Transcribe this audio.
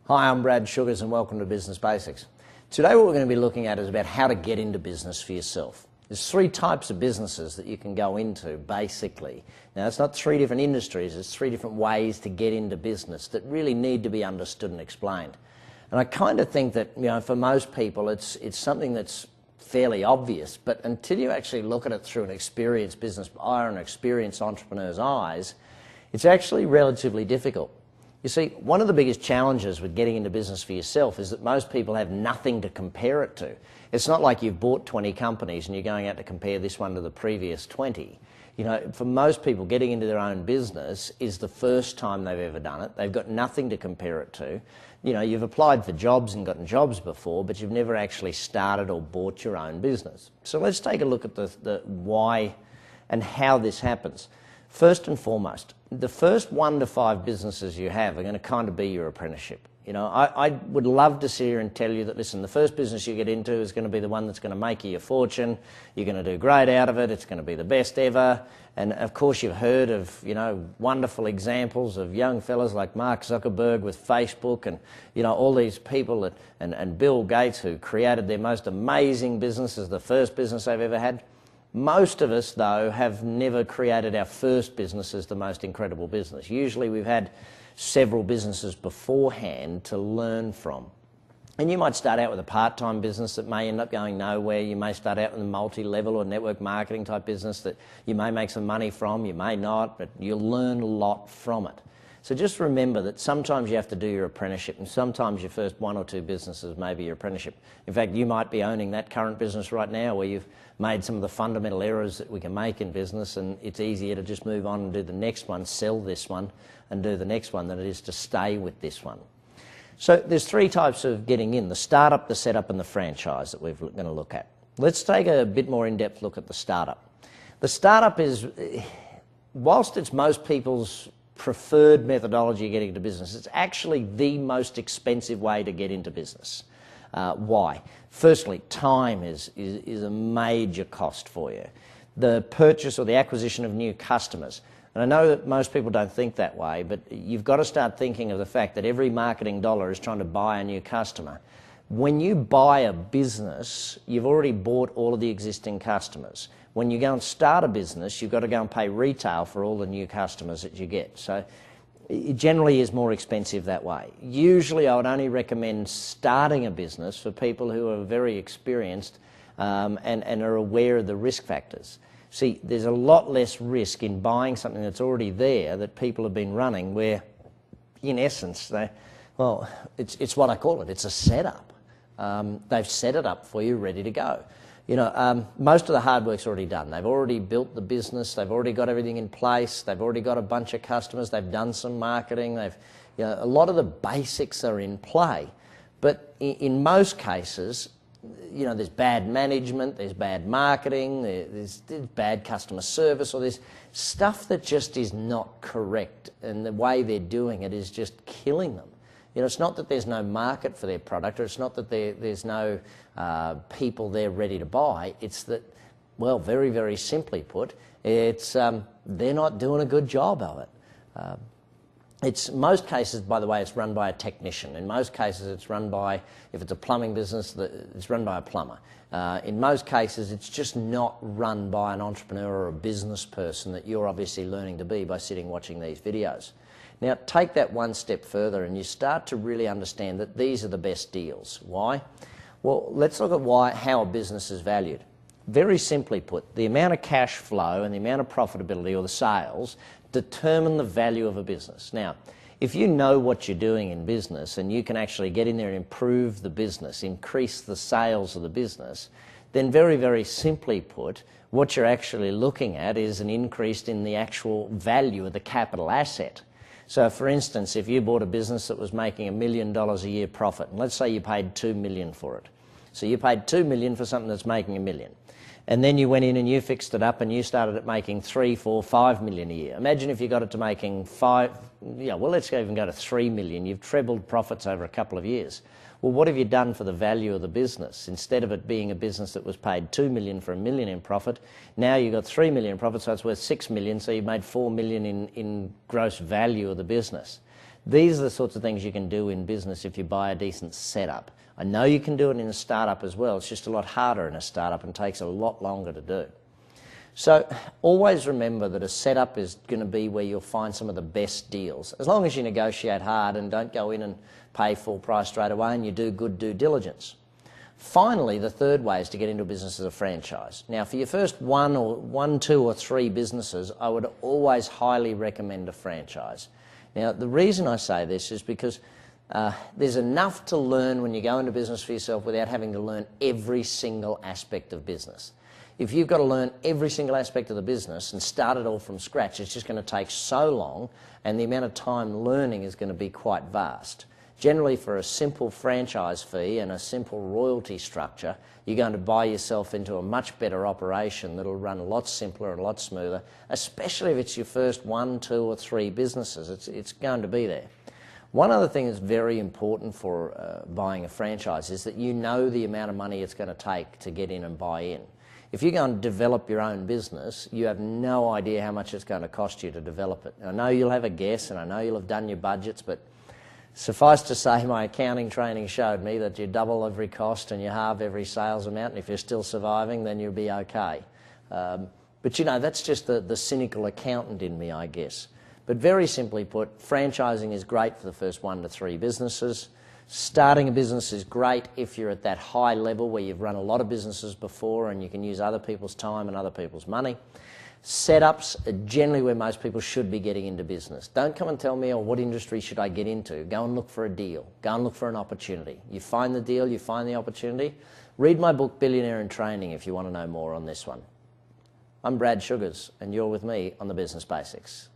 Hi, I'm Brad Sugars and welcome to Business Basics. Today what we're going to be looking at is about how to get into business for yourself. There's three types of businesses that you can go into, basically. Now, it's not three different industries, it's three different ways to get into business that really need to be understood and explained. And I kind of think that, for most people it's something that's fairly obvious, but until you actually look at it through an experienced business eye or an experienced entrepreneur's eyes, it's actually relatively difficult. You see, one of the biggest challenges with getting into business for yourself is that most people have nothing to compare it to. It's not like you've bought 20 companies and you're going out to compare this one to the previous 20. For most people, getting into their own business is the first time they've ever done it. They've got nothing to compare it to. You've applied for jobs and gotten jobs before, but you've never actually started or bought your own business. So let's take a look at the why and how this happens. First and foremost, the first 1 to 5 businesses you have are going to kind of be your apprenticeship. I would love to sit here and tell you that, listen, the first business you get into is going to be the one that's going to make you your fortune, you're going to do great out of it, it's going to be the best ever. And of course you've heard of, wonderful examples of young fellas like Mark Zuckerberg with Facebook and, all these people and Bill Gates who created their most amazing business as the first business they've ever had. Most of us, though, have never created our first business as the most incredible business. Usually we've had several businesses beforehand to learn from. And you might start out with a part-time business that may end up going nowhere. You may start out with a multi-level or network marketing type business that you may make some money from, you may not, but you'll learn a lot from it. So just remember that sometimes you have to do your apprenticeship, and sometimes your first 1 or 2 businesses may be your apprenticeship. In fact, you might be owning that current business right now where you've made some of the fundamental errors that we can make in business, and it's easier to just move on and do the next one, sell this one, and do the next one than it is to stay with this one. So there's 3 types of getting in: the startup, the setup, and the franchise that we're going to look at. Let's take a bit more in-depth look at the startup. The startup is, whilst it's most people's preferred methodology of getting into business, it's actually the most expensive way to get into business. Why? Firstly, time is a major cost for you. The purchase or the acquisition of new customers. And I know that most people don't think that way, but you've got to start thinking of the fact that every marketing dollar is trying to buy a new customer. When you buy a business, you've already bought all of the existing customers. When you go and start a business, you've got to go and pay retail for all the new customers that you get. So it generally is more expensive that way. Usually I would only recommend starting a business for people who are very experienced and are aware of the risk factors. See, there's a lot less risk in buying something that's already there that people have been running where, in essence, it's what I call it, it's a setup. They've set it up for you, ready to go. Most of the hard work's already done. They've already built the business, they've already got everything in place, they've already got a bunch of customers, they've done some marketing, a lot of the basics are in play. But in most cases, there's bad management, there's bad marketing, there's bad customer service, or there's stuff that just is not correct, and the way they're doing it is just killing them. It's not that there's no market for their product, or it's not that there's no people there ready to buy. It's that, well, very, very simply put, it's they're not doing a good job of it. It's most cases, by the way, it's run by a technician. In most cases, it's run by, if it's a plumbing business, it's run by a plumber. In most cases, it's just not run by an entrepreneur or a business person that you're obviously learning to be by sitting watching these videos. Now, take that one step further and you start to really understand that these are the best deals. Why? Well, let's look at how a business is valued. Very simply put, the amount of cash flow and the amount of profitability or the sales determine the value of a business. Now, if you know what you're doing in business and you can actually get in there and improve the business, increase the sales of the business, then very, very simply put, what you're actually looking at is an increase in the actual value of the capital asset. So, for instance, if you bought a business that was making $1 million a year profit, and let's say you paid $2 million for it. So you paid $2 million for something that's making $1 million. And then you went in and you fixed it up and you started it making $3, $4, $5 million a year. Imagine if you got it to making let's even go to $3 million. You've trebled profits over a couple of years. Well, what have you done for the value of the business? Instead of it being a business that was paid $2 million for $1 million in profit, now you've got $3 million in profit, so it's worth $6 million, so you've made $4 million in gross value of the business. These are the sorts of things you can do in business if you buy a decent setup. I know you can do it in a startup as well. It's just a lot harder in a startup and takes a lot longer to do. So always remember that a setup is going to be where you'll find some of the best deals, as long as you negotiate hard and don't go in and pay full price straight away and you do good due diligence. Finally, the third way is to get into a business as a franchise. Now, for your first one, two or three businesses, I would always highly recommend a franchise. Now, the reason I say this is because there's enough to learn when you go into business for yourself without having to learn every single aspect of business. If you've got to learn every single aspect of the business and start it all from scratch, it's just going to take so long, and the amount of time learning is going to be quite vast. Generally, for a simple franchise fee and a simple royalty structure, you're going to buy yourself into a much better operation that'll run a lot simpler and a lot smoother, especially if it's your first 1, 2 or 3 businesses. It's going to be there. One other thing that's very important for buying a franchise is that you know the amount of money it's going to take to get in and buy in. If you're going to develop your own business, you have no idea how much it's going to cost you to develop it. I know you'll have a guess and I know you'll have done your budgets, but suffice to say, my accounting training showed me that you double every cost and you halve every sales amount, and if you're still surviving, then you'll be okay. But you know, that's just the cynical accountant in me, I guess. But very simply put, franchising is great for the first 1 to 3 businesses. Starting a business is great if you're at that high level where you've run a lot of businesses before and you can use other people's time and other people's money. Setups are generally where most people should be getting into business. Don't come and tell me, oh, what industry should I get into? Go and look for a deal. Go and look for an opportunity. You find the deal, you find the opportunity. Read my book, Billionaire in Training, if you want to know more on this one. I'm Brad Sugars, and you're with me on The Business Basics.